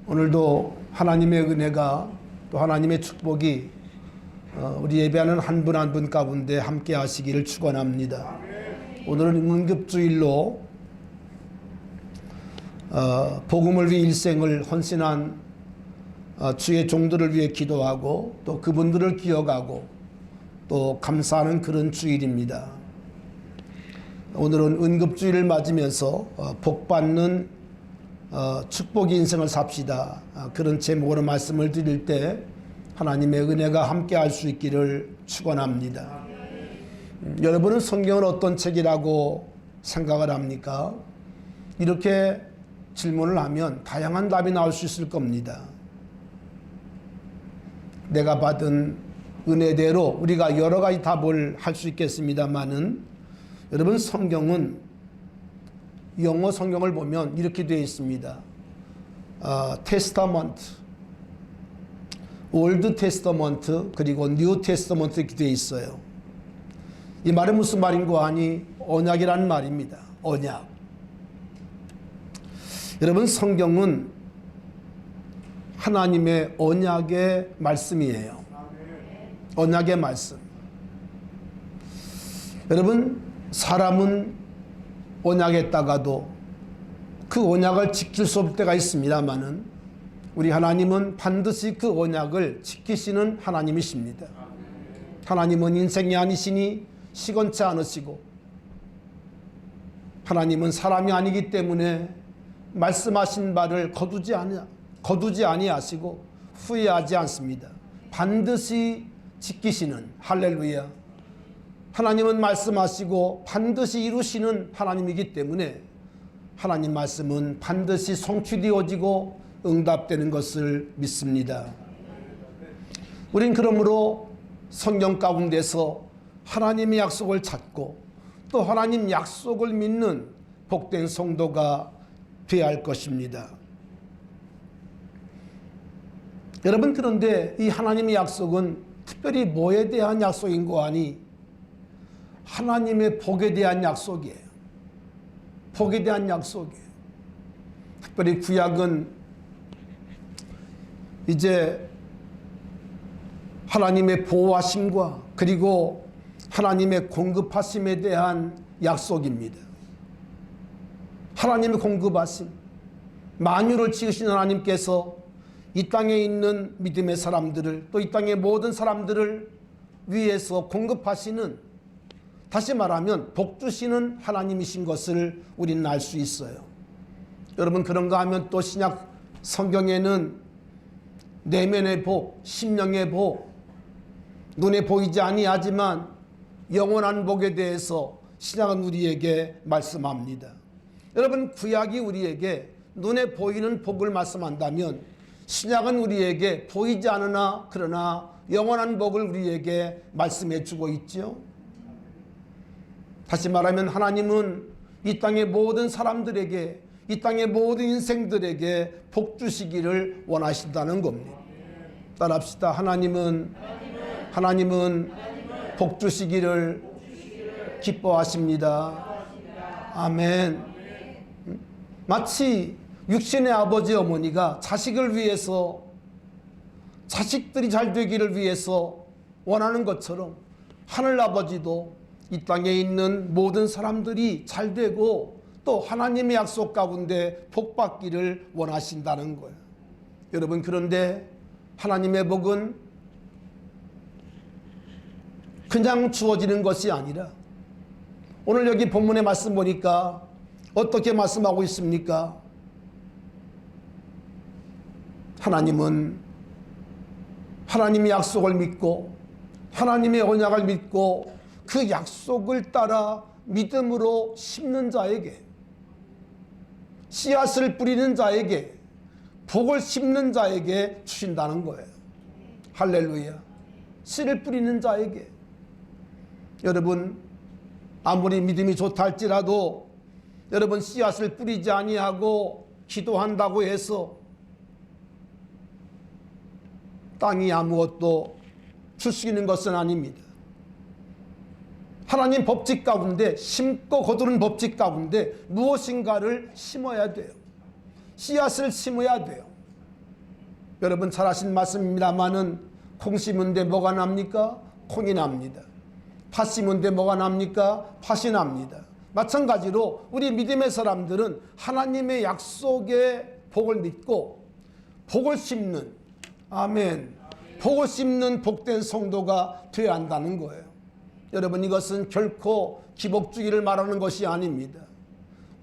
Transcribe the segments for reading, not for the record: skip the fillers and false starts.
오늘도 하나님의 은혜가 또 하나님의 축복이 우리 예배하는 한 분 한 분 가운데 함께 하시기를 축원합니다. 오늘은 응급주일로 복음을 위해 일생을 헌신한 주의 종들을 위해 기도하고 또 그분들을 기억하고 또 감사하는 그런 주일입니다. 오늘은 응급주일을 맞으면서 복받는 축복의 인생을 삽시다. 그런 제목으로 말씀을 드릴 때 하나님의 은혜가 함께 할 수 있기를 축원합니다. 여러분은 성경을 어떤 책이라고 생각을 합니까? 이렇게 질문을 하면 다양한 답이 나올 수 있을 겁니다. 내가 받은 은혜대로 우리가 여러 가지 답을 할 수 있겠습니다만은 여러분, 성경은 영어 성경을 보면 이렇게 되어 있습니다. 테스타먼트, 올드 테스타먼트, 그리고 뉴 테스타먼트 이렇게 되어 있어요. 이 말은 무슨 말인고 하니 언약이라는 말입니다. 언약. 여러분, 성경은 하나님의 언약의 말씀이에요. 언약의 말씀. 여러분, 사람은 언약했다가도 그 언약을 지킬 수 없을 때가 있습니다만은 우리 하나님은 반드시 그 언약을 지키시는 하나님이십니다. 하나님은 인생이 아니시니 시건치 않으시고 하나님은 사람이 아니기 때문에 말씀하신 바를 거두지 아니하시고 후회하지 않습니다. 반드시 지키시는, 할렐루야. 하나님은 말씀하시고 반드시 이루시는 하나님이기 때문에 하나님 말씀은 반드시 성취되어지고 응답되는 것을 믿습니다. 우린 그러므로 성경 가운데서 하나님의 약속을 찾고 또 하나님 약속을 믿는 복된 성도가 되어야 할 것입니다. 여러분, 그런데 이 하나님의 약속은 특별히 뭐에 대한 약속인고 하니 하나님의 복에 대한 약속이에요. 복에 대한 약속이에요. 특별히 구약은 이제 하나님의 보호하심과 그리고 하나님의 공급하심에 대한 약속입니다. 하나님의 공급하심, 만유를 지으신 하나님께서 이 땅에 있는 믿음의 사람들을 또 이 땅의 모든 사람들을 위해서 공급하시는, 다시 말하면 복 주시는 하나님이신 것을 우리는 알 수 있어요. 여러분, 그런가 하면 또 신약 성경에는 내면의 복, 심령의 복, 눈에 보이지 아니하지만 영원한 복에 대해서 신약은 우리에게 말씀합니다. 여러분, 구약이 우리에게 눈에 보이는 복을 말씀한다면 신약은 우리에게 보이지 않으나 그러나 영원한 복을 우리에게 말씀해 주고 있죠. 다시 말하면 하나님은 이 땅의 모든 사람들에게, 이 땅의 모든 인생들에게 복 주시기를 원하신다는 겁니다. 따라합시다. 하나님은 복 주시기를 기뻐하십니다. 아멘. 마치 육신의 아버지 어머니가 자식을 위해서, 자식들이 잘 되기를 위해서 원하는 것처럼 하늘 아버지도 이 땅에 있는 모든 사람들이 잘 되고 또 하나님의 약속 가운데 복 받기를 원하신다는 거예요. 여러분, 그런데 하나님의 복은 그냥 주어지는 것이 아니라 오늘 여기 본문의 말씀 보니까 어떻게 말씀하고 있습니까? 하나님은 하나님의 약속을 믿고 하나님의 언약을 믿고 그 약속을 따라 믿음으로 심는 자에게, 씨앗을 뿌리는 자에게, 복을 심는 자에게 주신다는 거예요. 할렐루야. 씨를 뿌리는 자에게. 여러분, 아무리 믿음이 좋다 할지라도 여러분, 씨앗을 뿌리지 아니하고 기도한다고 해서 땅이 아무것도 줄 수 있는 것은 아닙니다. 하나님 법칙 가운데, 심고 거두는 법칙 가운데 무엇인가를 심어야 돼요. 씨앗을 심어야 돼요. 여러분 잘 아신 말씀입니다마는 콩 심은데 뭐가 납니까? 콩이 납니다. 팥 심은데 뭐가 납니까? 팥이 납니다. 마찬가지로 우리 믿음의 사람들은 하나님의 약속의 복을 믿고 복을 심는, 아멘, 복을 심는 복된 성도가 되어야 한다는 거예요. 여러분 이것은 결코 기복주의를 말하는 것이 아닙니다.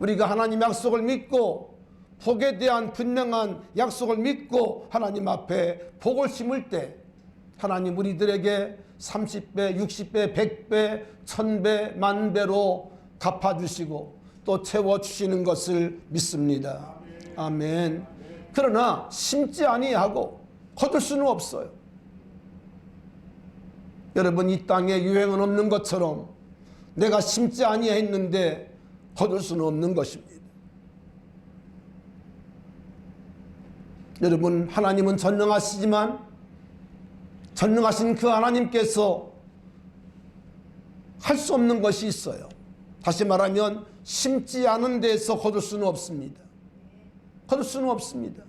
우리가 하나님 약속을 믿고 복에 대한 분명한 약속을 믿고 하나님 앞에 복을 심을 때 하나님 우리들에게 30배, 60배, 100배, 1000배, 만배로 갚아주시고 또 채워주시는 것을 믿습니다. 아멘. 그러나 심지 아니하고 거둘 수는 없어요. 여러분 이 땅에 유행은 없는 것처럼 내가 심지 아니했는데 거둘 수는 없는 것입니다. 여러분 하나님은 전능하시지만 전능하신 그 하나님께서 할 수 없는 것이 있어요. 다시 말하면 심지 않은 데에서 거둘 수는 없습니다. 거둘 수는 없습니다.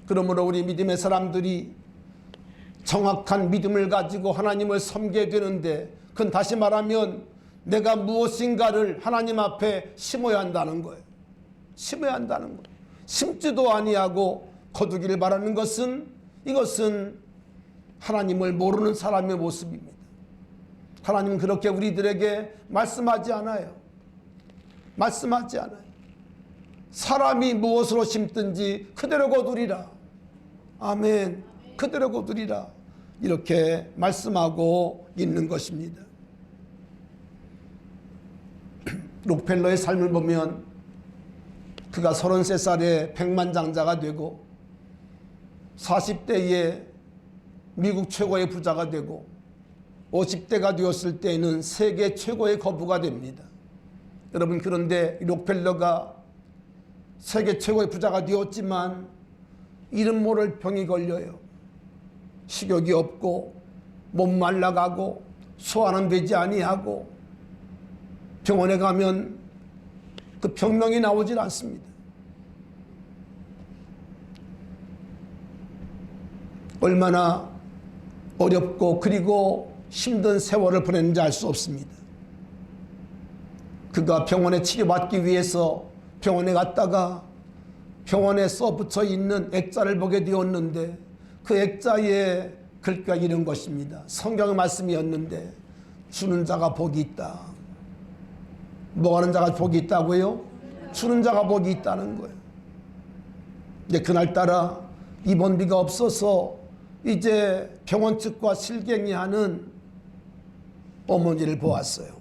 그러므로 우리 믿음의 사람들이 정확한 믿음을 가지고 하나님을 섬기게 되는데 그건 다시 말하면 내가 무엇인가를 하나님 앞에 심어야 한다는 거예요. 심어야 한다는 거예요. 심지도 아니하고 거두기를 바라는 것은 이것은 하나님을 모르는 사람의 모습입니다. 하나님은 그렇게 우리들에게 말씀하지 않아요. 말씀하지 않아요. 사람이 무엇으로 심든지 그대로 거두리라. 아멘. 그대로 거두리라. 이렇게 말씀하고 있는 것입니다. 록펠러의 삶을 보면 그가 33살에 백만장자가 되고 40대에 미국 최고의 부자가 되고 50대가 되었을 때에는 세계 최고의 거부가 됩니다. 여러분 그런데 록펠러가 세계 최고의 부자가 되었지만 이름 모를 병이 걸려요. 식욕이 없고 몸 말라가고 소화는 되지 아니하고 병원에 가면 그 병명이 나오질 않습니다. 얼마나 어렵고 그리고 힘든 세월을 보냈는지 알 수 없습니다. 그가 병원에 치료받기 위해서 병원에 갔다가 병원에 써붙여 있는 액자를 보게 되었는데 그 액자에 글귀가 이런 것입니다. 성경의 말씀이었는데 주는 자가 복이 있다. 뭐 하는 자가 복이 있다고요? 주는 자가 복이 있다는 거예요. 이제 그날따라 입원비가 없어서 이제 병원 측과 실갱이하는 어머니를 보았어요.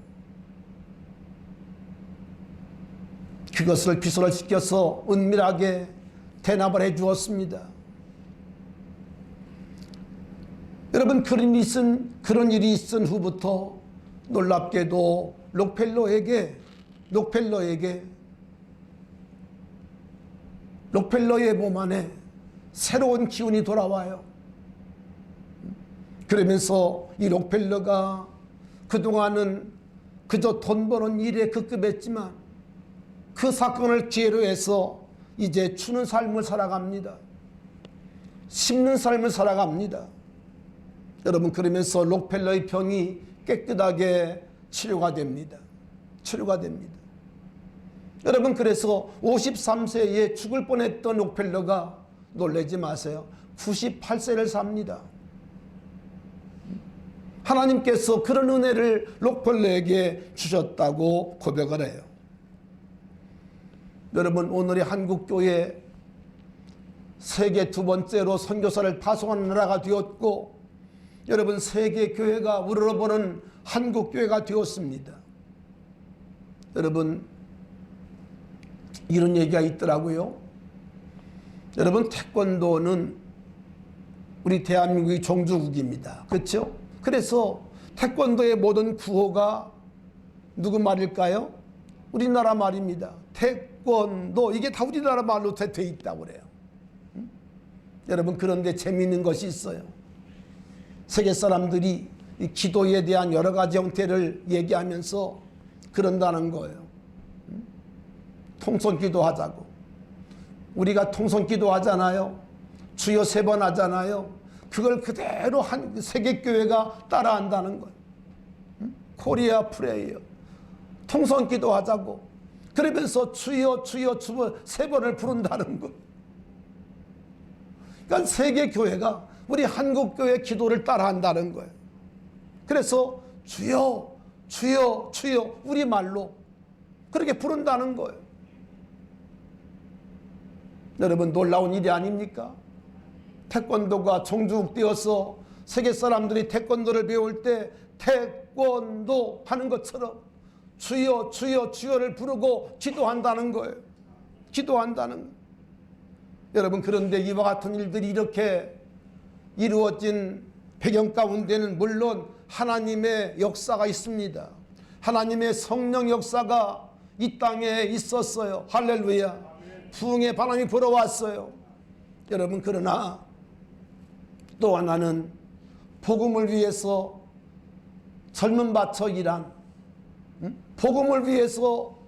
그것을 비서를 시켜서 은밀하게 대납을 해 주었습니다. 여러분 그런 일이 있은 후부터 놀랍게도 록펠러의 몸 안에 새로운 기운이 돌아와요. 그러면서 이 록펠러가 그동안은 그저 돈 버는 일에 급급했지만 그 사건을 기회로 해서 이제 주는 삶을 살아갑니다. 심는 삶을 살아갑니다. 여러분 그러면서 록펠러의 병이 깨끗하게 치료가 됩니다. 치료가 됩니다. 여러분 그래서 53세에 죽을 뻔했던 록펠러가 놀라지 마세요. 98세를 삽니다. 하나님께서 그런 은혜를 록펠러에게 주셨다고 고백을 해요. 여러분 오늘의 한국교회 세계 두 번째로 선교사를 파송하는 나라가 되었고 여러분 세계 교회가 우러러보는 한국교회가 되었습니다. 여러분 이런 얘기가 있더라고요. 여러분 태권도는 우리 대한민국의 종주국입니다. 그렇죠? 그래서 태권도의 모든 구호가 누구 말일까요? 우리나라 말입니다. 태권도 이게 다 우리나라 말로 돼 있다고 그래요. 여러분 그런데 재미있는 것이 있어요. 세계 사람들이 이 기도에 대한 여러 가지 형태를 얘기하면서 그런다는 거예요. 통성기도 하자고. 우리가 통성기도 하잖아요. 주여 3번 하잖아요. 그걸 그대로 한 세계교회가 따라한다는 거예요. 코리아 프레이어. 통성기도 하자고. 그러면서 주여 주여 주여 3번을 부른다는 거예요. 그러니까 세계교회가 우리 한국교회 기도를 따라한다는 거예요. 그래서 주여 주여 주여 우리말로 그렇게 부른다는 거예요. 여러분 놀라운 일이 아닙니까? 태권도가 종주국되어서 세계 사람들이 태권도를 배울 때 태권도 하는 것처럼 주여 주여 주여를 부르고 기도한다는 거예요. 기도한다는 거예요. 여러분 그런데 이와 같은 일들이 이렇게 이루어진 배경 가운데는 물론 하나님의 역사가 있습니다. 하나님의 성령 역사가 이 땅에 있었어요. 할렐루야. 부흥의 바람이 불어왔어요. 여러분 그러나 또 하나는 복음을 위해서 젊음 바쳐 일한, 복음을 위해서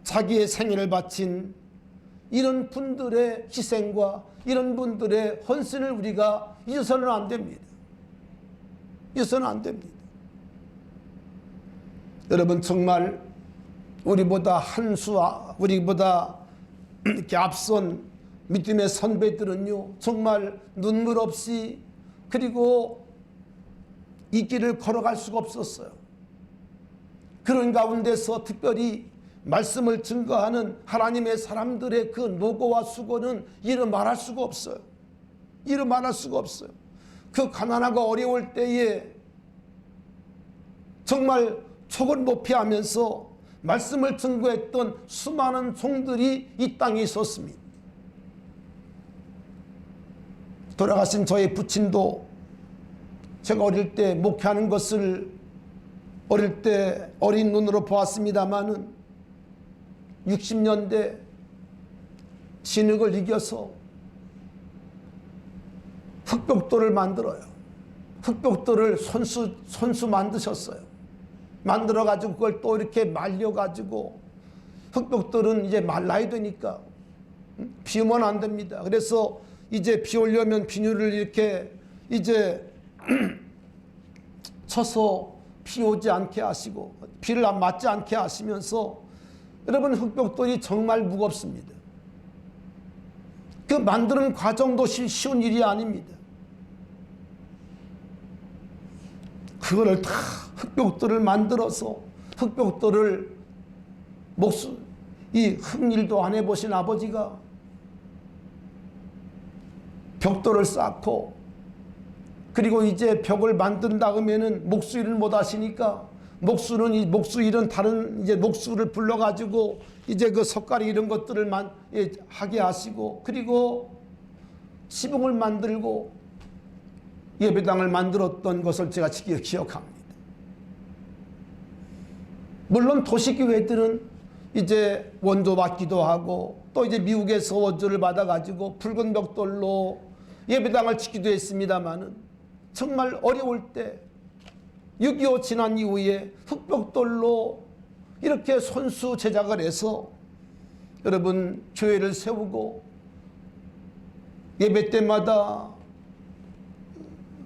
자기의 생애를 바친 이런 분들의 희생과 이런 분들의 헌신을 우리가 잊어서는 안 됩니다. 잊어서는 안 됩니다. 여러분 정말 우리보다 우리보다 이렇게 앞선 믿음의 선배들은요 정말 눈물 없이 그리고 이 길을 걸어갈 수가 없었어요. 그런 가운데서 특별히 말씀을 증거하는 하나님의 사람들의 그 노고와 수고는 이루 말할 수가 없어요. 이루 말할 수가 없어요. 그 가난하고 어려울 때에 정말 촉을 높이하면서 말씀을 증거했던 수많은 종들이 이 땅에 있었습니다. 돌아가신 저의 부친도 제가 어릴 때 목회하는 것을 어릴 때 어린 눈으로 보았습니다마는 60년대 진흙을 이겨서 흑벽돌을 만들어요. 흑벽돌을 손수 만드셨어요. 만들어가지고 그걸 또 이렇게 말려가지고 흑벽돌은 이제 말라야 되니까 비 오면 안 됩니다. 그래서 이제 비 오려면 비닐을 이렇게 이제 쳐서 비 오지 않게 하시고 비를 안 맞지 않게 하시면서 여러분 흑벽돌이 정말 무겁습니다. 그 만드는 과정도 쉬운 일이 아닙니다. 그거를 다 흑벽돌을 만들어서 흑벽돌을 이 흙일도 안 해보신 아버지가 벽돌을 쌓고 그리고 이제 벽을 만든 다음에는 목수일을 못 하시니까 목수일은 다른 이제 목수를 불러가지고 이제 그 석가리 이런 것들을 하게 하시고 그리고 시봉을 만들고 예배당을 만들었던 것을 제가 기억합니다. 물론 도시교회들은 이제 원조 받기도 하고 또 이제 미국에서 원조를 받아가지고 붉은 벽돌로 예배당을 짓기도 했습니다마는 정말 어려울 때 6.25 지난 이후에 흑벽돌로 이렇게 손수 제작을 해서 여러분 교회를 세우고 예배 때마다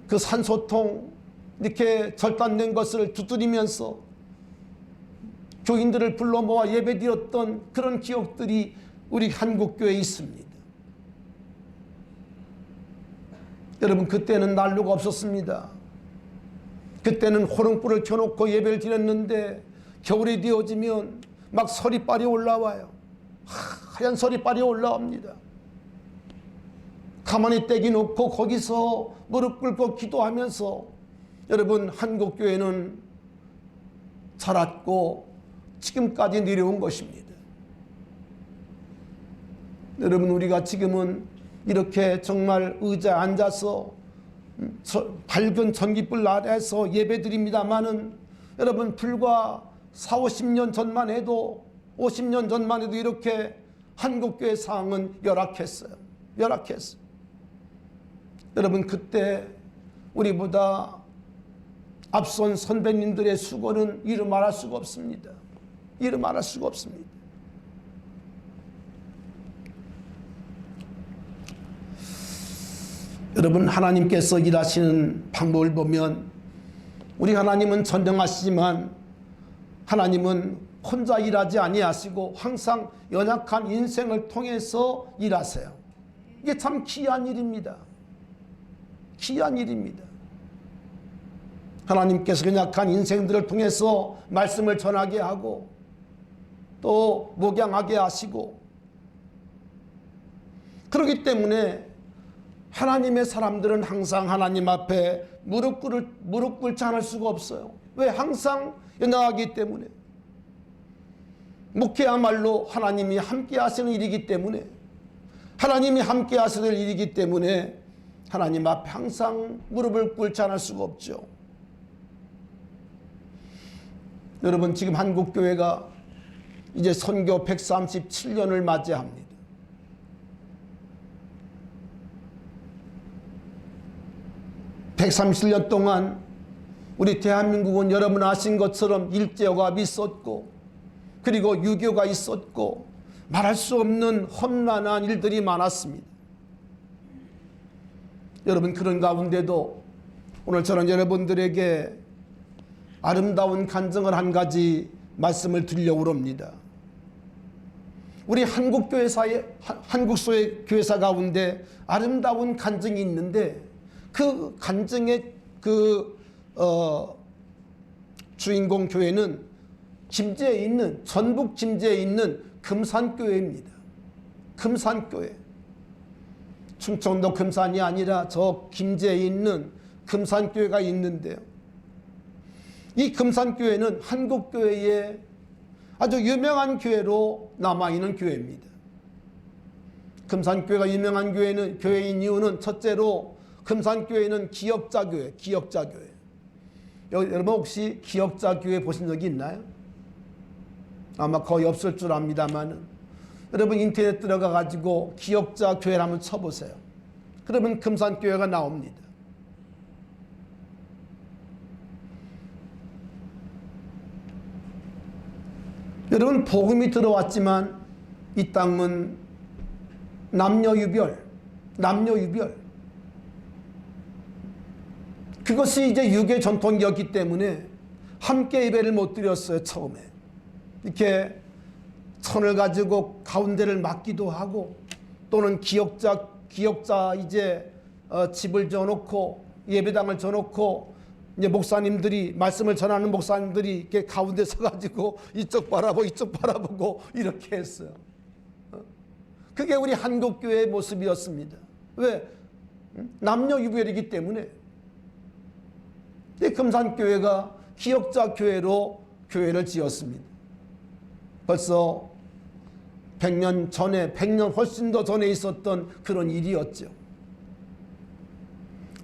그 산소통 이렇게 절단된 것을 두드리면서 교인들을 불러 모아 예배드렸던 그런 기억들이 우리 한국교회에 있습니다. 여러분 그때는 난로가 없었습니다. 그때는 호롱불을 켜놓고 예배를 드렸는데 겨울이 되어지면 막 서리빨이 올라와요. 하얀 서리빨이 올라옵니다. 가만히 떼기 놓고 거기서 무릎 꿇고 기도하면서 여러분 한국교회는 자랐고 지금까지 내려온 것입니다. 여러분 우리가 지금은 이렇게 정말 의자에 앉아서 밝은 전기불 아래에서 예배드립니다마는 여러분 불과 40-50년 전만 해도 50년 전만 해도 이렇게 한국교회 상황은 열악했어요. 열악했어요. 여러분 그때 우리보다 앞선 선배님들의 수고는 이루 말할 수가 없습니다. 이루 말할 수가 없습니다. 여러분, 하나님께서 일하시는 방법을 보면 우리 하나님은 전능하시지만 하나님은 혼자 일하지 아니하시고 항상 연약한 인생을 통해서 일하세요. 이게 참 귀한 일입니다. 귀한 일입니다. 하나님께서 연약한 인생들을 통해서 말씀을 전하게 하고 또 목양하게 하시고, 그렇기 때문에 하나님의 사람들은 항상 하나님 앞에 무릎 꿇지 않을 수가 없어요. 왜? 항상 연약하기 때문에. 목회야말로 하나님이 함께 하시는 일이기 때문에, 하나님이 함께 하시는 일이기 때문에 하나님 앞에 항상 무릎을 꿇지 않을 수가 없죠. 여러분, 지금 한국교회가 이제 선교 137년을 맞이합니다. (137년) 동안 우리 대한민국은 여러분 아신 것처럼 일제어가 있었고, 그리고 유교가 있었고, 말할 수 없는 험난한 일들이 많았습니다. 여러분, 그런 가운데도 오늘 저는 여러분들에게 아름다운 간증을 한 가지 말씀을 드리려고 합니다. 우리 한국교회 교회사 가운데 아름다운 간증이 있는데, 그 간증의 주인공 교회는 김제에 있는, 전북 김제에 있는 금산교회입니다. 금산교회. 충청도 금산이 아니라 저 김제에 있는 금산교회가 있는데요. 이 금산교회는 한국교회의 아주 유명한 교회로 남아있는 교회입니다. 금산교회가 유명한 교회인 이유는 첫째로 금산교회는 기역자교회, 기역자교회. 여러분 혹시 기역자교회 보신 적이 있나요? 아마 거의 없을 줄 압니다만, 여러분 인터넷 들어가 가지고 기역자교회를 한번 쳐보세요. 그러면 금산교회가 나옵니다. 여러분, 복음이 들어왔지만 이 땅은 남녀유별, 그것이 이제 유교 전통이었기 때문에 함께 예배를 못 드렸어요. 처음에 이렇게 천을 가지고 가운데를 막기도 하고, 또는 기역자 이제 집을 져놓고 예배당을 져놓고 이제 목사님들이, 말씀을 전하는 목사님들이 이렇게 가운데 서가지고 이쪽 바라보고 이렇게 했어요. 그게 우리 한국교회의 모습이었습니다. 왜? 남녀유별이기 때문에. 금산교회가 기역자교회로 교회를 지었습니다. 벌써 100년 전에, 100년 훨씬 더 전에 있었던 그런 일이었죠.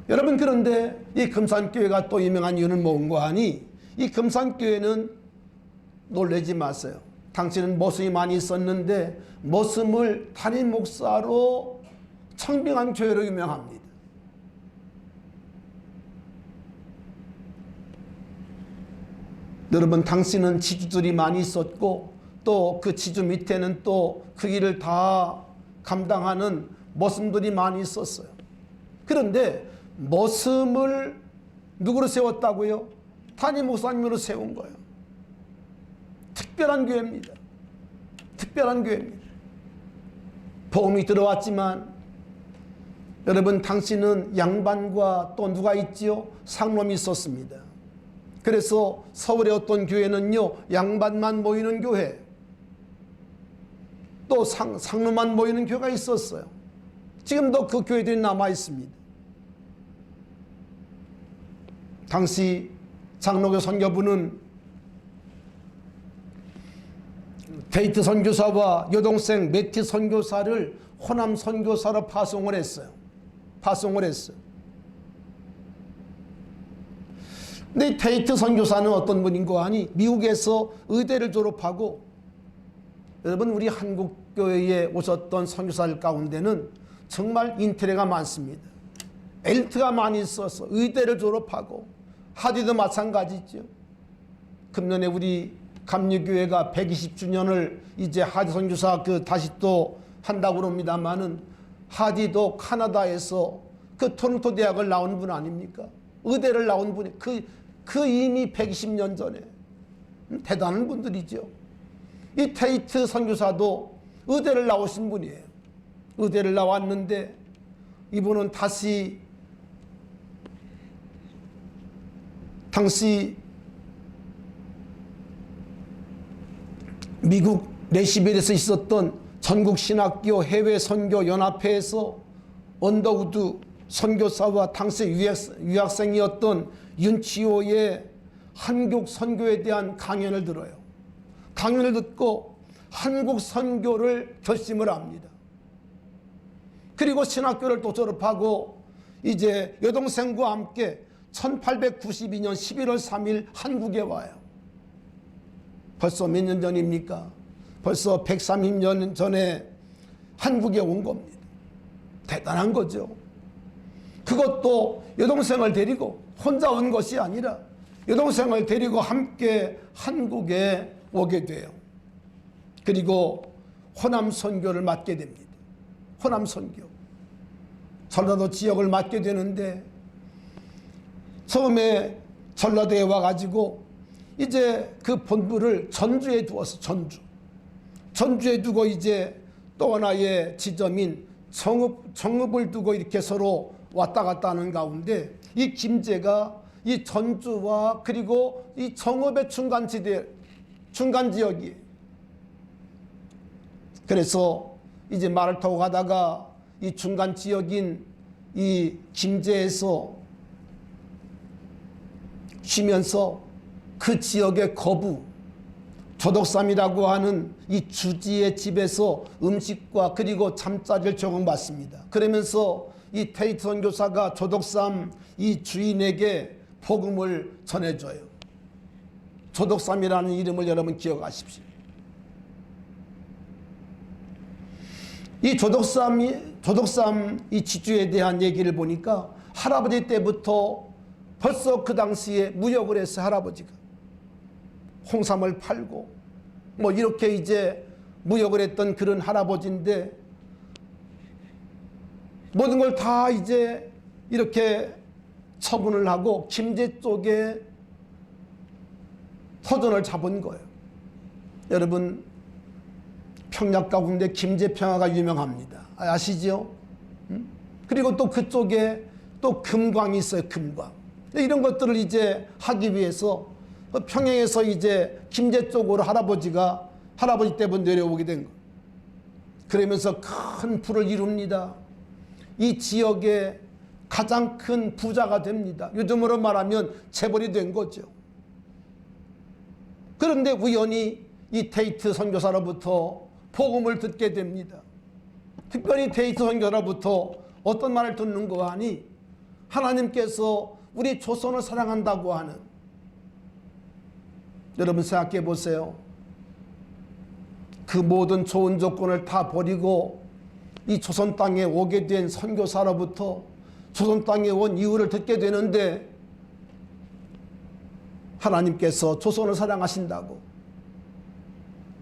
여러분, 그런데 이 금산교회가 또 유명한 이유는 뭔가 하니, 이 금산교회는 놀라지 마세요. 당신은 모습이 많이 있었는데 모습을 담임 목사로 청빙한 교회로 유명합니다. 여러분, 당신은 지주들이 많이 있었고, 또 그 지주 밑에는 또 그 일을 다 감당하는 모습들이 많이 있었어요. 그런데 모습을 누구로 세웠다고요? 담임 목사님으로 세운 거예요. 특별한 교회입니다. 특별한 교회입니다. 복음이 들어왔지만 여러분, 당신은 양반과 또 누가 있지요? 상놈이 있었습니다. 그래서 서울의 어떤 교회는요, 양반만 모이는 교회, 또 상놈만 모이는 교회가 있었어요. 지금도 그 교회들이 남아 있습니다. 당시 장로교 선교부는 데이트 선교사와 여동생 매티 선교사를 호남 선교사로 파송을 했어요. 근데 이 데이트 선교사는 어떤 분인가 하니, 미국에서 의대를 졸업하고, 여러분, 우리 한국교회에 오셨던 선교사들 가운데는 정말 인테리어가 많습니다. 엘트가 많이 있어서 의대를 졸업하고, 하디도 마찬가지죠. 금년에 우리 감리교회가 120주년을 이제 하디 선교사 다시 또 한다고 합니다만은, 하디도 카나다에서 그 토론토 대학을 나온 분 아닙니까? 의대를 나온 분이 그 이미 120년 전에 대단한 분들이죠. 이 테이트 선교사도 의대를 나오신 분이에요. 의대를 나왔는데 이분은 다시 당시 미국 내시벨에서 있었던 전국신학교 해외선교연합회에서 언더우드 선교사와 당시 유학생이었던 윤치호의 한국 선교에 대한 강연을 들어요. 강연을 듣고 한국 선교를 결심을 합니다. 그리고 신학교를 또 졸업하고 이제 여동생과 함께 1892년 11월 3일 한국에 와요. 벌써 몇 년 전입니까? 벌써 130년 전에 한국에 온 겁니다. 대단한 거죠. 그것도 여동생을 데리고 혼자 온 것이 아니라 여동생을 데리고 함께 한국에 오게 돼요. 그리고 호남 선교를 맡게 됩니다. 호남 선교. 전라도 지역을 맡게 되는데 처음에 전라도에 와가지고 이제 그 본부를 전주에 두어서 전주에 두고 이제 또 하나의 지점인 정읍을 두고 이렇게 서로 왔다 갔다 하는 가운데 이 김제가 이 전주와 그리고 이 정읍의 중간 지역이에요. 그래서 이제 말을 타고 가다가 이 중간 지역인 이 김제에서 쉬면서 그 지역의 거부 조덕삼이라고 하는 이 주지의 집에서 음식과 그리고 잠자리를 제공받습니다. 그러면서 이 테이트 선교사가 조덕삼 이 주인에게 복음을 전해줘요. 조덕삼이라는 이름을 여러분 기억하십시오. 이 조덕삼 이 지주에 대한 얘기를 보니까 할아버지 때부터 벌써 그 당시에 무역을 했어요. 할아버지가 홍삼을 팔고 뭐 이렇게 이제 무역을 했던 그런 할아버지인데 모든 걸 다 이제 이렇게 처분을 하고 김제 쪽에 터전을 잡은 거예요. 여러분 평야 가운데 김제평야가 유명합니다. 아시죠? 그리고 또 그쪽에 또 금광이 있어요. 금광. 이런 것들을 이제 하기 위해서 평양에서 이제 김제 쪽으로 할아버지 때부터 내려오게 된 거예요. 그러면서 큰 부를 이룹니다. 이 지역의 가장 큰 부자가 됩니다. 요즘으로 말하면 재벌이 된 거죠. 그런데 우연히 이 테이트 선교사로부터 복음을 듣게 됩니다. 특별히 테이트 선교사로부터 어떤 말을 듣는 거 하니 하나님께서 우리 조선을 사랑한다고 하는, 여러분 생각해 보세요. 그 모든 좋은 조건을 다 버리고 이 조선 땅에 오게 된 선교사로부터 조선 땅에 온 이유를 듣게 되는데 하나님께서 조선을 사랑하신다고.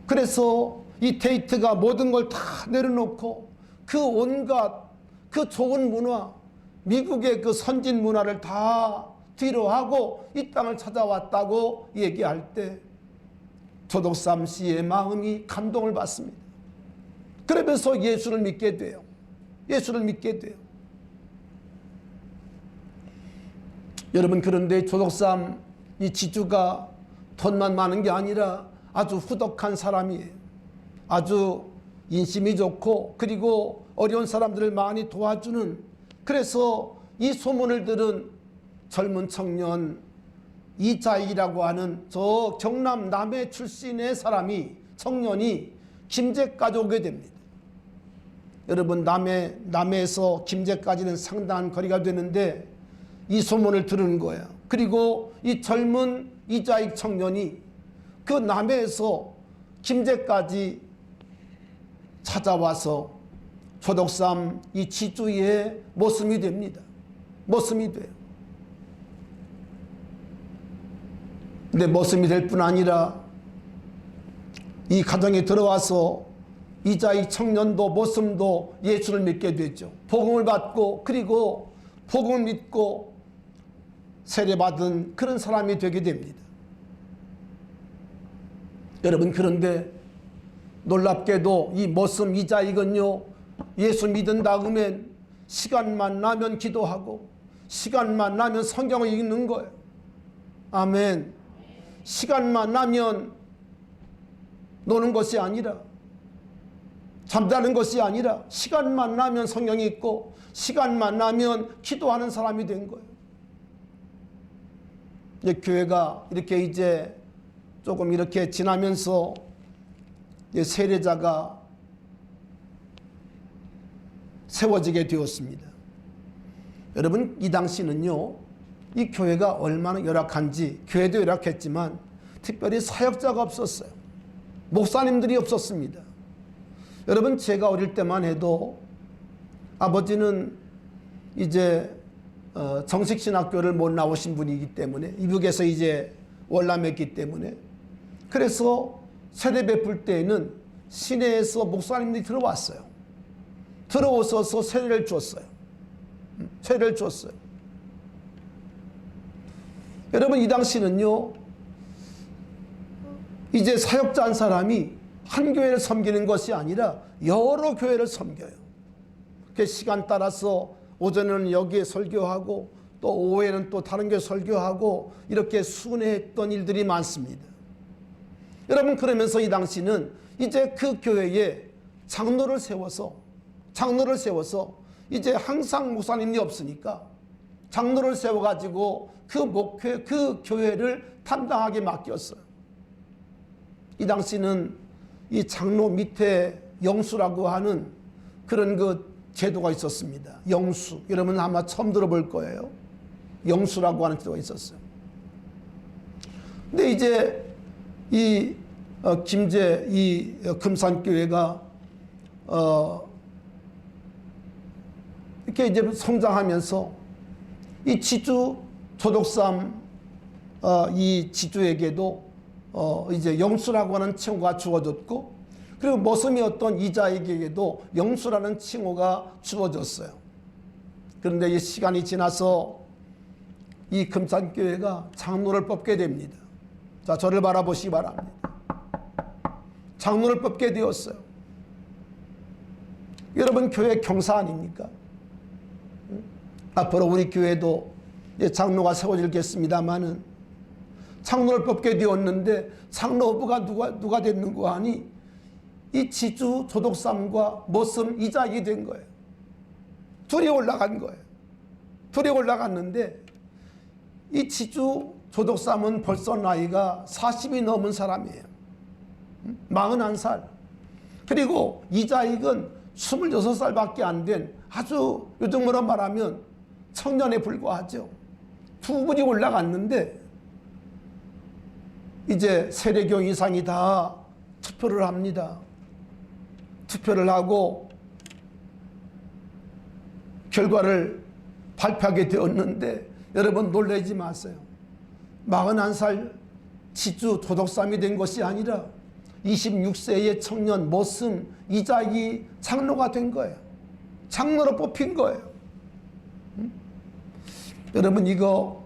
그래서 이 테이트가 모든 걸 다 내려놓고 그 온갖 그 좋은 문화, 미국의 그 선진 문화를 다 뒤로하고 이 땅을 찾아왔다고 얘기할 때 조덕삼 씨의 마음이 감동을 받습니다. 그러면서 예수를 믿게 돼요. 예수를 믿게 돼요. 여러분 그런데 조덕삼 이 지주가 돈만 많은 게 아니라 아주 후덕한 사람이에요. 아주 인심이 좋고 그리고 어려운 사람들을 많이 도와주는, 그래서 이 소문을 들은 젊은 청년 이자익이라고 하는 저 경남 남해 출신의 청년이 김제까지 오게 됩니다. 여러분 남해에서 김제까지는 상당한 거리가 되는데 이 소문을 들은 거예요. 그리고 이 젊은 이자익 청년이 그 남해에서 김제까지 찾아와서 조덕삼 이 지주의 모습이 됩니다. 모습이 돼요. 근데 모습이 될 뿐 아니라 이 가정에 들어와서 이자익 청년도 모습도 예수를 믿게 되죠. 복음을 받고 그리고 복음을 믿고 세례받은 그런 사람이 되게 됩니다. 여러분, 그런데 놀랍게도 이 모습 이자익은요, 예수 믿은 다음엔 시간만 나면 기도하고 시간만 나면 성경을 읽는 거예요. 아멘. 시간만 나면 노는 것이 아니라, 잠자는 것이 아니라 시간만 나면 성경이 있고 시간만 나면 기도하는 사람이 된 거예요. 이제 교회가 이렇게 이제 조금 이렇게 지나면서 이제 세례자가 세워지게 되었습니다. 여러분, 이 당시는요, 이 교회가 얼마나 열악한지, 교회도 열악했지만 특별히 사역자가 없었어요. 목사님들이 없었습니다. 여러분, 제가 어릴 때만 해도 아버지는 이제 정식 신학교를 못 나오신 분이기 때문에, 이북에서 이제 월남했기 때문에, 그래서 세례 베풀 때에는 시내에서 목사님들이 들어왔어요. 들어오셔서 세례를 줬어요. 세례를 줬어요. 여러분, 이 당시는요, 이제 사역자 한 사람이 한 교회를 섬기는 것이 아니라 여러 교회를 섬겨요. 그 시간 따라서 오전에는 여기에 설교하고 또 오후에는 또 다른 교회 설교하고 이렇게 순회했던 일들이 많습니다. 여러분, 그러면서 이 당시는 이제 그 교회에 장로를 세워서 이제 항상 목사님이 없으니까 장로를 세워가지고 그 목회, 그 교회를 담당하게 맡겼어요. 이 당시는 이 장로 밑에 영수라고 하는 그런 그 제도가 있었습니다. 영수. 여러분 아마 처음 들어볼 거예요. 영수라고 하는 제도가 있었어요. 근데 이제 이 김제 이 금산교회가 이렇게 이제 성장하면서 이 지주 조덕삼 이 지주에게도 이제 영수라고 하는 칭호가 주어졌고, 그리고 모섬이었던 이자에게도 영수라는 칭호가 주어졌어요. 그런데 이 시간이 지나서 이 금산교회가 장로를 뽑게 됩니다. 자, 저를 바라보시기 바랍니다. 장로를 뽑게 되었어요. 여러분, 교회 경사 아닙니까? 앞으로 우리 교회도 이제 장로가 세워지겠습니다마는 장로를 뽑게 되었는데 장로 후보가 누가 됐는고 하니 이 지주 조덕삼과 모섬 이자익이 된 거예요. 둘이 올라간 거예요. 둘이 올라갔는데 이 지주 조덕삼은 벌써 나이가 40이 넘은 사람이에요. 41살. 그리고 이자익은 26살밖에 안 된 아주 요즘으로 말하면 청년에 불과하죠. 두 분이 올라갔는데 이제 세례교 이상이 다 투표를 합니다. 투표를 하고 결과를 발표하게 되었는데 여러분 놀라지 마세요. 41살 지주 조덕삼이 된 것이 아니라 26세의 청년 모섬 이자익이 장로가 된 거예요. 장로로 뽑힌 거예요. 여러분, 이거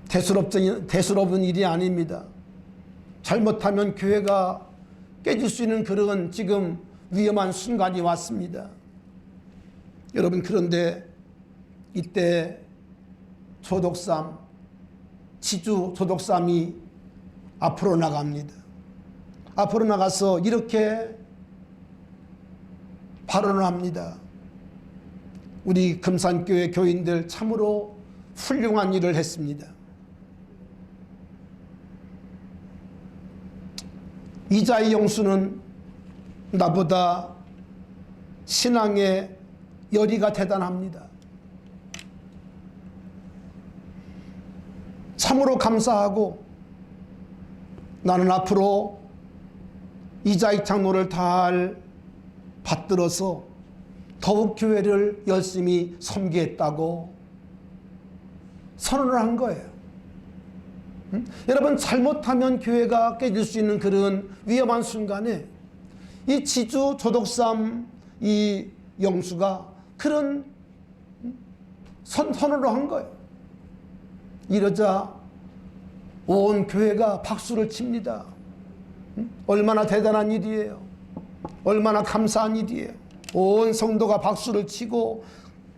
대수롭은 일이 아닙니다. 잘못하면 교회가 깨질 수 있는 그런 지금 위험한 순간이 왔습니다. 여러분, 그런데 이때 조덕삼, 지주 조덕삼이 앞으로 나갑니다. 앞으로 나가서 이렇게 발언을 합니다. 우리 금산교회 교인들 참으로 훌륭한 일을 했습니다. 이자의 영수는 나보다 신앙의 열의가 대단합니다. 참으로 감사하고 나는 앞으로 이자익 장로를 잘 받들어서 더욱 교회를 열심히 섬기겠다고 선언을 한 거예요. 여러분, 잘못하면 교회가 깨질 수 있는 그런 위험한 순간에 이 지주 조덕삼 이 영수가 그런 선언을 한 거예요. 이러자 온 교회가 박수를 칩니다. 얼마나 대단한 일이에요. 얼마나 감사한 일이에요. 온 성도가 박수를 치고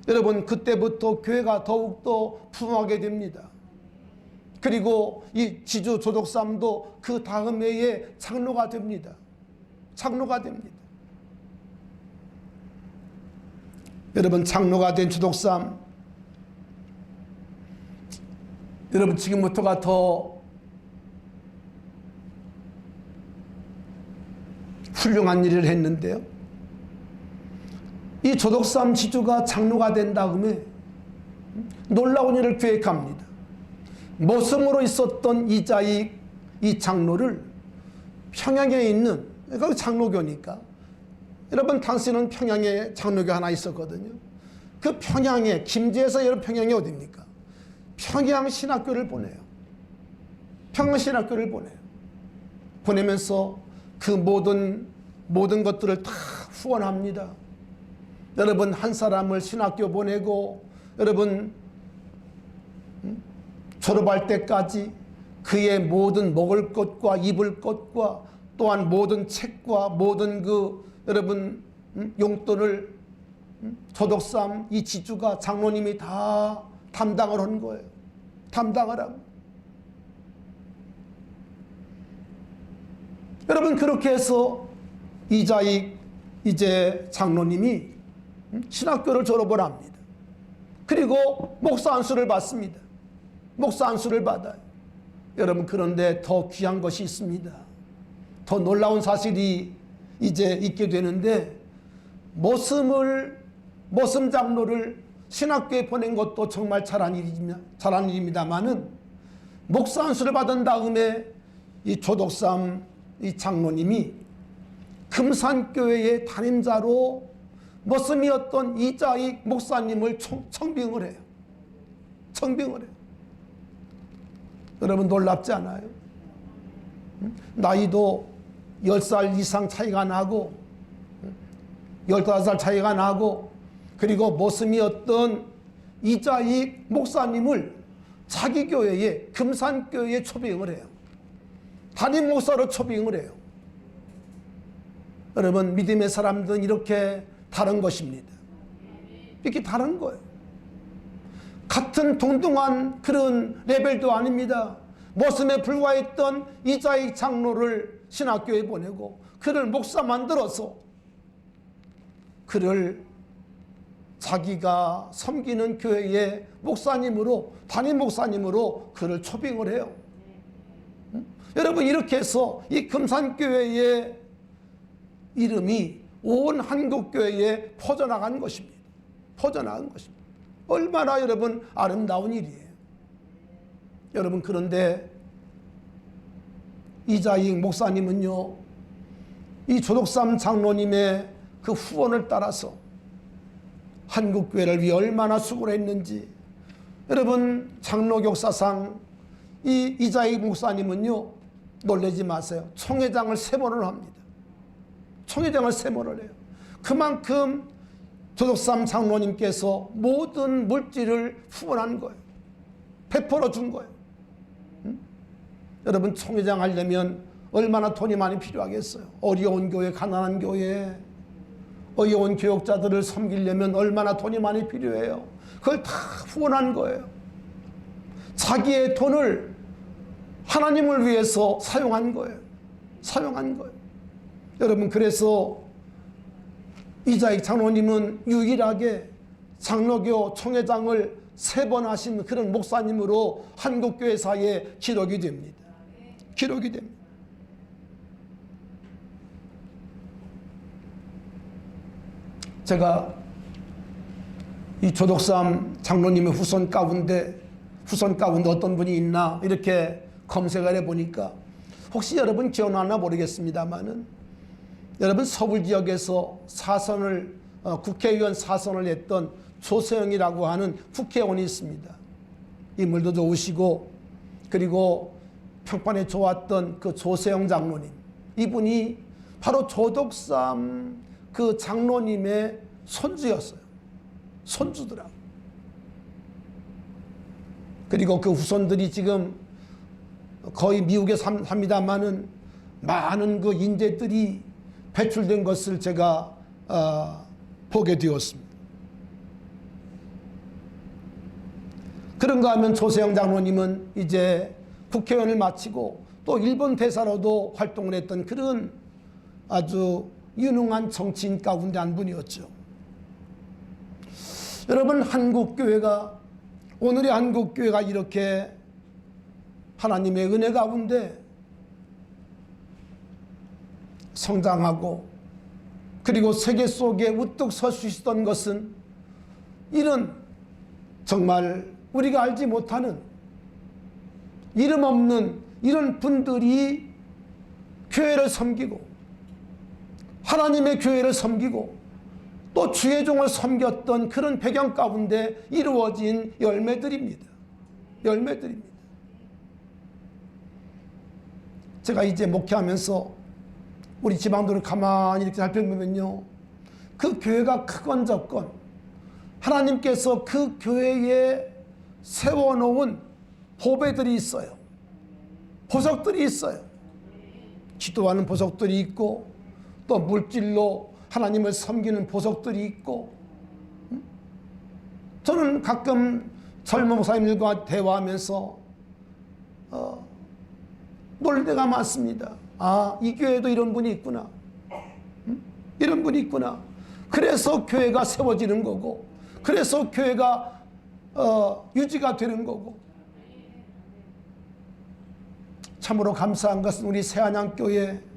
여러분 그때부터 교회가 더욱더 부흥하게 됩니다. 그리고 이 지주 조덕삼도 그 다음 해에 장로가 됩니다. 장로가 됩니다. 여러분 장로가 된 조덕삼, 여러분 지금부터가 더 훌륭한 일을 했는데요. 이 조덕삼 지주가 장로가 된 다음에 놀라운 일을 계획합니다. 모성으로 있었던 이자익 이 장로를 평양에 있는, 그러니까 장로교니까 여러분 당시는 평양에 장로교 하나 있었거든요. 그 평양에 김제에서 여러분 평양이 어디입니까? 평양신학교를 보내요. 평양신학교를 보내요. 보내면서 그 모든 것들을 다 후원합니다. 여러분 한 사람을 신학교 보내고 여러분 졸업할 때까지 그의 모든 먹을 것과 입을 것과 또한 모든 책과 모든 여러분 용돈을 조덕삼 이 지주가 장로님이 다 담당을 한 거예요. 담당을 하고 여러분 그렇게 해서 이자익 이제 장로님이 신학교를 졸업을 합니다. 그리고 목사 안수를 받습니다. 목사 안수를 받아요. 여러분 그런데 더 귀한 것이 있습니다. 더 놀라운 사실이 이제 있게 되는데 모슴 장로를 신학교에 보낸 것도 정말 잘한 일입니다만은 목사 안수를 받은 다음에 이 조덕삼 이 장로님이 금산교회의 담임자로 모슴이었던 이자익 목사님을 청빙을 해요. 청빙을 해요. 여러분 놀랍지 않아요? 나이도 10살 이상 차이가 나고 15살 차이가 나고 그리고 모슴이었던 이자익 목사님을 자기 교회에 금산교회에 초빙을 해요. 담임 목사로 초빙을 해요. 여러분 믿음의 사람들은 이렇게 다른 것입니다. 이렇게 다른 거예요. 같은 동등한 그런 레벨도 아닙니다. 모슴에 불과했던 이자익 장로를 신학교에 보내고 그를 목사 만들어서 그를 자기가 섬기는 교회의 목사님으로 담임 목사님으로 그를 초빙을 해요. 여러분 이렇게 해서 이 금산교회의 이름이 온 한국교회에 퍼져나간 것입니다. 퍼져나간 것입니다. 얼마나 여러분 아름다운 일이에요. 여러분 그런데 이자익 목사님은요 이 조덕삼 장로님의 그 후원을 따라서 한국교회를 위해 얼마나 수고를 했는지 여러분 장로 역사상 이 이자익 목사님은요 놀라지 마세요. 총회장을 3번을 합니다. 총회장을 3번을 해요. 그만큼 조덕삼 장로님께서 모든 물질을 후원한 거예요. 베풀어 준 거예요. 여러분 총회장 하려면 얼마나 돈이 많이 필요하겠어요. 어려운 교회, 가난한 교회, 어려운 교역자들을 섬기려면 얼마나 돈이 많이 필요해요. 그걸 다 후원한 거예요. 자기의 돈을 하나님을 위해서 사용한 거예요. 사용한 거예요. 여러분 그래서 이자익 장로님은 유일하게 장로교 총회장을 3번 하신 그런 목사님으로 한국교회사에 기록이 됩니다. 기록이 됩니다. 제가 이 조덕삼 장로님의 후손 가운데 어떤 분이 있나 이렇게 검색을 해보니까 혹시 여러분 기억나나 모르겠습니다만은 여러분 서울 지역에서 국회의원 사선을 했던 조세영이라고 하는 국회의원이 있습니다. 인물도 좋으시고 그리고 평판에 좋았던 그 조세영 장로님, 이분이 바로 조덕삼 그 장로님의 손주였어요. 손주더라고요. 그리고 그 후손들이 지금 거의 미국에 삽니다마는 많은 그 인재들이 배출된 것을 제가 보게 되었습니다. 그런가 하면 조세영 장로님은 이제 국회의원을 마치고 또 일본 대사로도 활동을 했던 그런 아주 유능한 정치인 가운데 한 분이었죠. 여러분, 한국교회가, 오늘의 한국교회가 이렇게 하나님의 은혜 가운데 성장하고 그리고 세계 속에 우뚝 설 수 있었던 것은 이런 정말 우리가 알지 못하는 이름 없는 이런 분들이 교회를 섬기고 하나님의 교회를 섬기고 또 주의 종을 섬겼던 그런 배경 가운데 이루어진 열매들입니다. 열매들입니다. 제가 이제 목회하면서 우리 지방도를 가만히 이렇게 살펴보면요, 그 교회가 크건 적건 하나님께서 그 교회에 세워놓은 보배들이 있어요. 보석들이 있어요. 기도하는 보석들이 있고 또 물질로 하나님을 섬기는 보석들이 있고, 저는 가끔 젊은 목사님들과 대화하면서 놀 때가 많습니다. 아, 이 교회도 이런 분이 있구나. 이런 분이 있구나. 그래서 교회가 세워지는 거고, 그래서 교회가 유지가 되는 거고. 참으로 감사한 것은 우리 새안양교회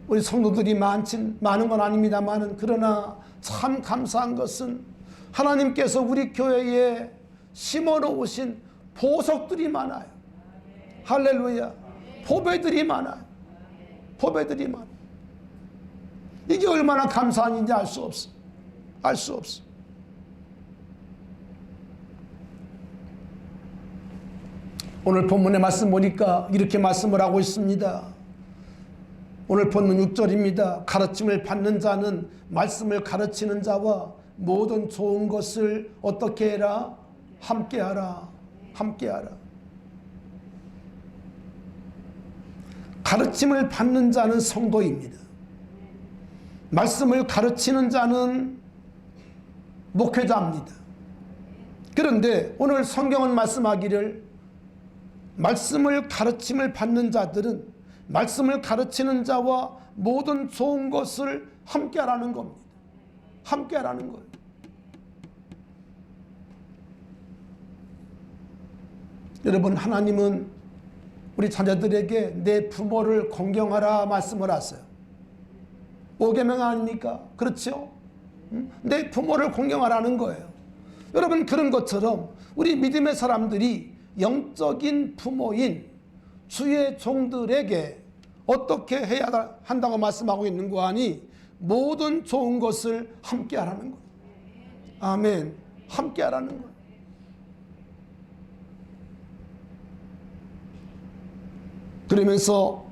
우리 성도들이 많은 건 아닙니다만은, 그러나 참 감사한 것은 하나님께서 우리 교회에 심어놓으신 보석들이 많아요. 할렐루야. 보배들이 많아요. 보배들이 많아요. 이게 얼마나 감사한 일인지 알 수 없어. 알 수 없어. 오늘 본문의 말씀 보니까 이렇게 말씀을 하고 있습니다. 오늘 본문 6절입니다. 가르침을 받는 자는 말씀을 가르치는 자와 모든 좋은 것을 어떻게 해라? 함께하라. 함께하라. 가르침을 받는 자는 성도입니다. 말씀을 가르치는 자는 목회자입니다. 그런데 오늘 성경은 말씀하기를 말씀을 가르침을 받는 자들은 말씀을 가르치는 자와 모든 좋은 것을 함께하라는 겁니다. 함께하라는 거예요. 여러분, 하나님은 우리 자녀들에게 내 부모를 공경하라 말씀을 하세요. 5계명 아닙니까? 그렇죠? 내 부모를 공경하라는 거예요. 여러분, 그런 것처럼 우리 믿음의 사람들이 영적인 부모인 주의 종들에게 어떻게 해야 한다고 말씀하고 있는 거 아니? 모든 좋은 것을 함께 하라는 거예요. 아멘. 함께 하라는 거예요. 그러면서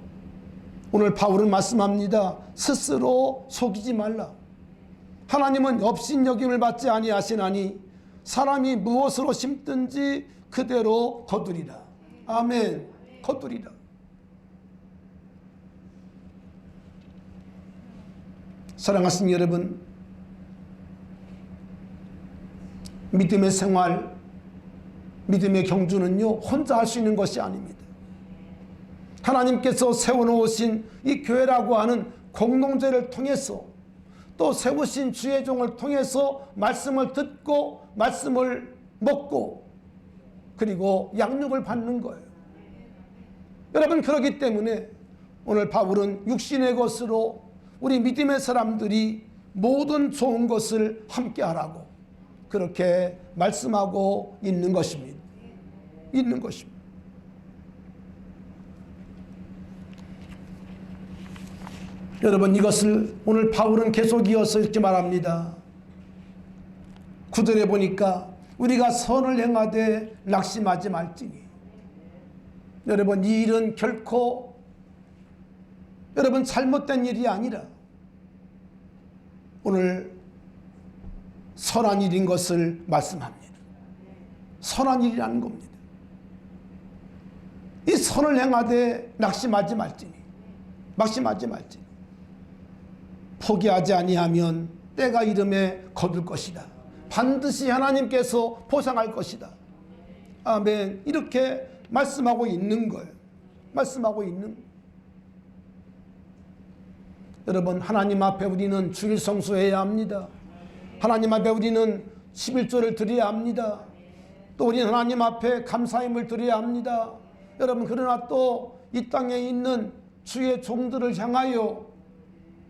오늘 바울은 말씀합니다. 스스로 속이지 말라. 하나님은 업신여김을 받지 아니하시나니 사람이 무엇으로 심든지 그대로 거두리라. 아멘. 거두리라. 사랑하신 여러분, 믿음의 생활, 믿음의 경주는요, 혼자 할 수 있는 것이 아닙니다. 하나님께서 세워놓으신 이 교회라고 하는 공동체를 통해서 또 세우신 주의 종을 통해서 말씀을 듣고 말씀을 먹고 그리고 양육을 받는 거예요. 여러분, 그렇기 때문에 오늘 바울은 육신의 것으로 우리 믿음의 사람들이 모든 좋은 것을 함께 하라고 그렇게 말씀하고 있는 것입니다. 있는 것입니다. 여러분, 이것을 오늘 바울은 계속 이어서 이렇게 말합니다. 9절에 보니까 우리가 선을 행하되 낙심하지 말지니. 여러분, 이 일은 결코 여러분 잘못된 일이 아니라 오늘 선한 일인 것을 말씀합니다. 선한 일이라는 겁니다. 이 선을 행하되 낙심하지 말지니 포기하지 아니하면 때가 이름에 거둘 것이다. 반드시 하나님께서 보상할 것이다. 아멘. 이렇게 말씀하고 있는 거예요. 말씀하고 있는. 여러분, 하나님 앞에 우리는 주일 성수해야 합니다. 하나님 앞에 우리는 11조를 드려야 합니다. 또 우리는 하나님 앞에 감사임을 드려야 합니다. 여러분, 그러나 또 이 땅에 있는 주의 종들을 향하여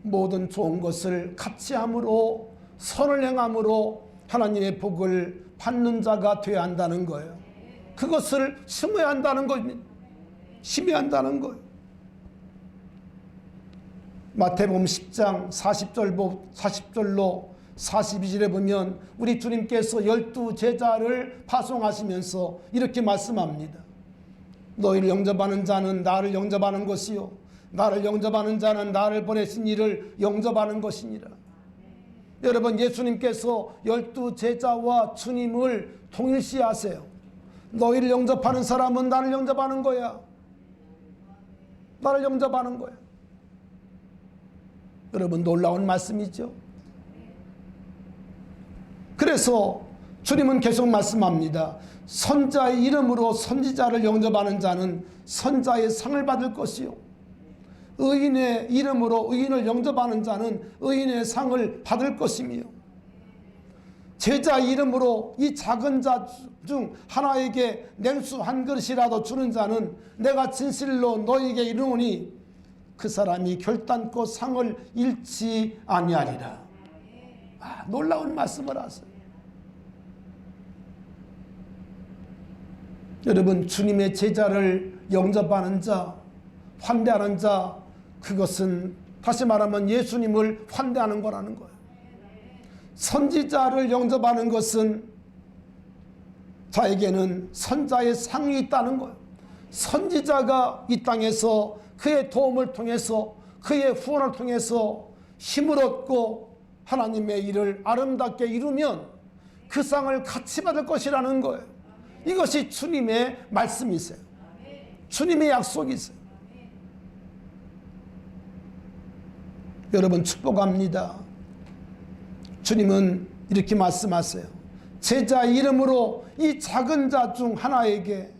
모든 좋은 것을 같이 함으로, 선을 행함으로 하나님의 복을 받는 자가 되어야 한다는 거예요. 그것을 심어야 한다는 겁니다. 심어야 한다는 거예요. 마태복음 10장 40절로 42절에 보면 우리 주님께서 12 제자를 파송하시면서 이렇게 말씀합니다. 너희를 영접하는 자는 나를 영접하는 것이요, 나를 영접하는 자는 나를 보내신 이를 영접하는 것이니라. 여러분, 예수님께서 12 제자와 주님을 동일시하세요. 너희를 영접하는 사람은 나를 영접하는 거야. 나를 영접하는 거야. 여러분, 놀라운 말씀이죠. 그래서 주님은 계속 말씀합니다. 선자의 이름으로 선지자를 영접하는 자는 선자의 상을 받을 것이요, 의인의 이름으로 의인을 영접하는 자는 의인의 상을 받을 것이며, 제자 이름으로 이 작은 자 중 하나에게 냉수 한 그릇이라도 주는 자는 내가 진실로 너희에게 이르노니 그 사람이 결단코 상을 잃지 아니하리라. 놀라운 말씀을 하세요. 여러분, 주님의 제자를 영접하는 자, 환대하는 자, 그것은 다시 말하면 예수님을 환대하는 거라는 거예요. 선지자를 영접하는 것은 자에게는 선자의 상이 있다는 거예요. 선지자가 이 땅에서 그의 도움을 통해서, 그의 후원을 통해서 힘을 얻고 하나님의 일을 아름답게 이루면 그 상을 같이 받을 것이라는 거예요. 이것이 주님의 말씀이세요. 주님의 약속이세요. 여러분, 축복합니다. 주님은 이렇게 말씀하세요. 제자 이름으로 이 작은 자 중 하나에게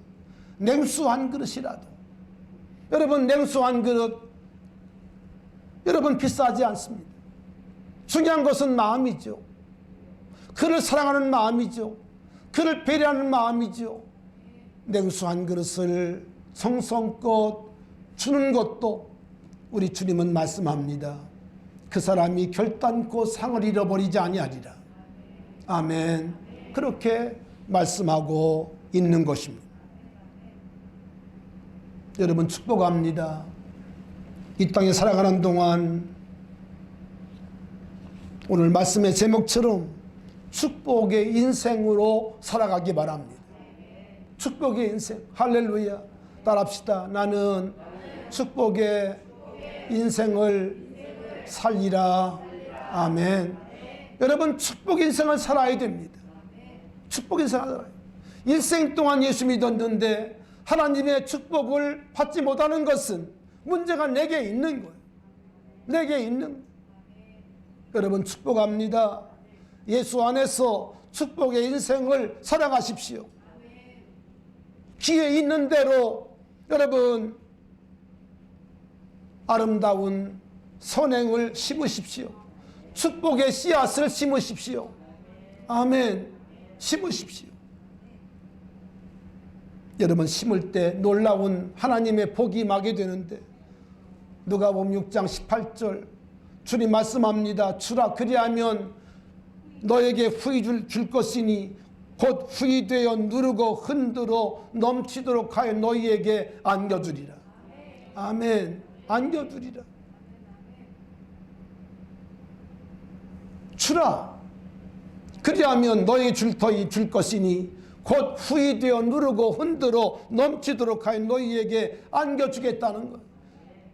냉수 한 그릇이라도. 여러분, 냉수 한 그릇, 여러분, 비싸지 않습니다. 중요한 것은 마음이죠. 그를 사랑하는 마음이죠. 그를 배려하는 마음이죠. 냉수 한 그릇을 정성껏 주는 것도 우리 주님은 말씀합니다. 그 사람이 결단코 상을 잃어버리지 아니하리라. 아멘. 그렇게 말씀하고 있는 것입니다. 여러분, 축복합니다. 이 땅에 살아가는 동안 오늘 말씀의 제목처럼 축복의 인생으로 살아가기 바랍니다. 축복의 인생. 할렐루야. 따라합시다. 나는 축복의 인생을 살리라. 아멘. 여러분, 축복의 인생을 살아야 됩니다. 축복의 인생을 살아야 됩니다. 일생 동안 예수 믿었는데 하나님의 축복을 받지 못하는 것은 문제가 내게 있는 거예요. 내게 있는 거예요. 여러분, 축복합니다. 예수 안에서 축복의 인생을 살아가십시오. 기회 있는 대로 여러분 아름다운 선행을 심으십시오. 축복의 씨앗을 심으십시오. 아멘. 심으십시오. 여러분, 심을 때 놀라운 하나님의 복이 임하게 되는데, 누가복음 6장 18절 주님 말씀합니다. 주라 그리하면 너에게 후히 줄 것이니 곧 후히 되어 누르고 흔들어 넘치도록 하여 너희에게 안겨주리라. 아멘. 안겨주리라. 주라 그리하면 너에게 줄 것이니 곧 후히 되어 누르고 흔들어 넘치도록 하여 너희에게 안겨주겠다는 것.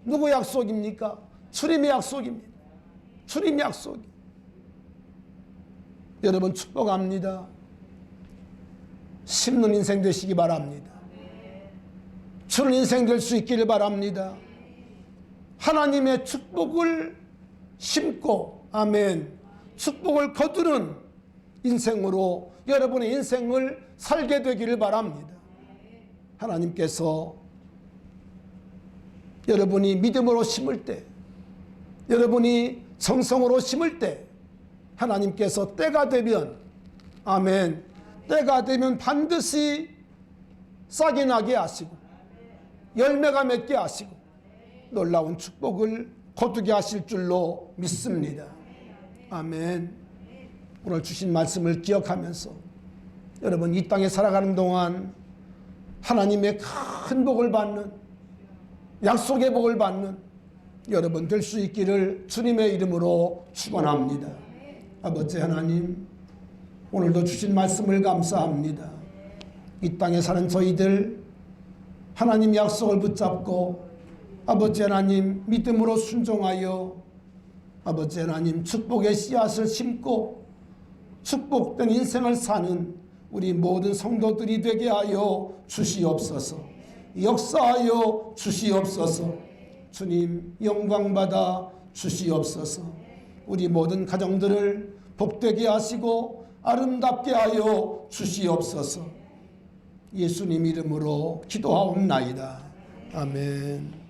누구 약속입니까? 주님의 약속입니다. 주님의 약속이. 여러분, 축복합니다. 심는 인생 되시기 바랍니다. 주는 인생 될 수 있기를 바랍니다. 하나님의 축복을 심고, 아멘, 축복을 거두는 인생으로 여러분의 인생을 살게 되기를 바랍니다. 하나님께서 여러분이 믿음으로 심을 때, 여러분이 정성으로 심을 때 하나님께서 때가 되면, 아멘, 때가 되면 반드시 싹이 나게 하시고 열매가 맺게 하시고 놀라운 축복을 거두게 하실 줄로 믿습니다. 아멘. 오늘 주신 말씀을 기억하면서 여러분 이 땅에 살아가는 동안 하나님의 큰 복을 받는, 약속의 복을 받는 여러분 될 수 있기를 주님의 이름으로 축원합니다. 아버지 하나님, 오늘도 주신 말씀을 감사합니다. 이 땅에 사는 저희들 하나님 약속을 붙잡고 아버지 하나님 믿음으로 순종하여 아버지 하나님 축복의 씨앗을 심고 축복된 인생을 사는 우리 모든 성도들이 되게 하여 주시옵소서. 역사하여 주시옵소서. 주님 영광받아 주시옵소서. 우리 모든 가정들을 복되게 하시고 아름답게 하여 주시옵소서. 예수님 이름으로 기도하옵나이다. 아멘.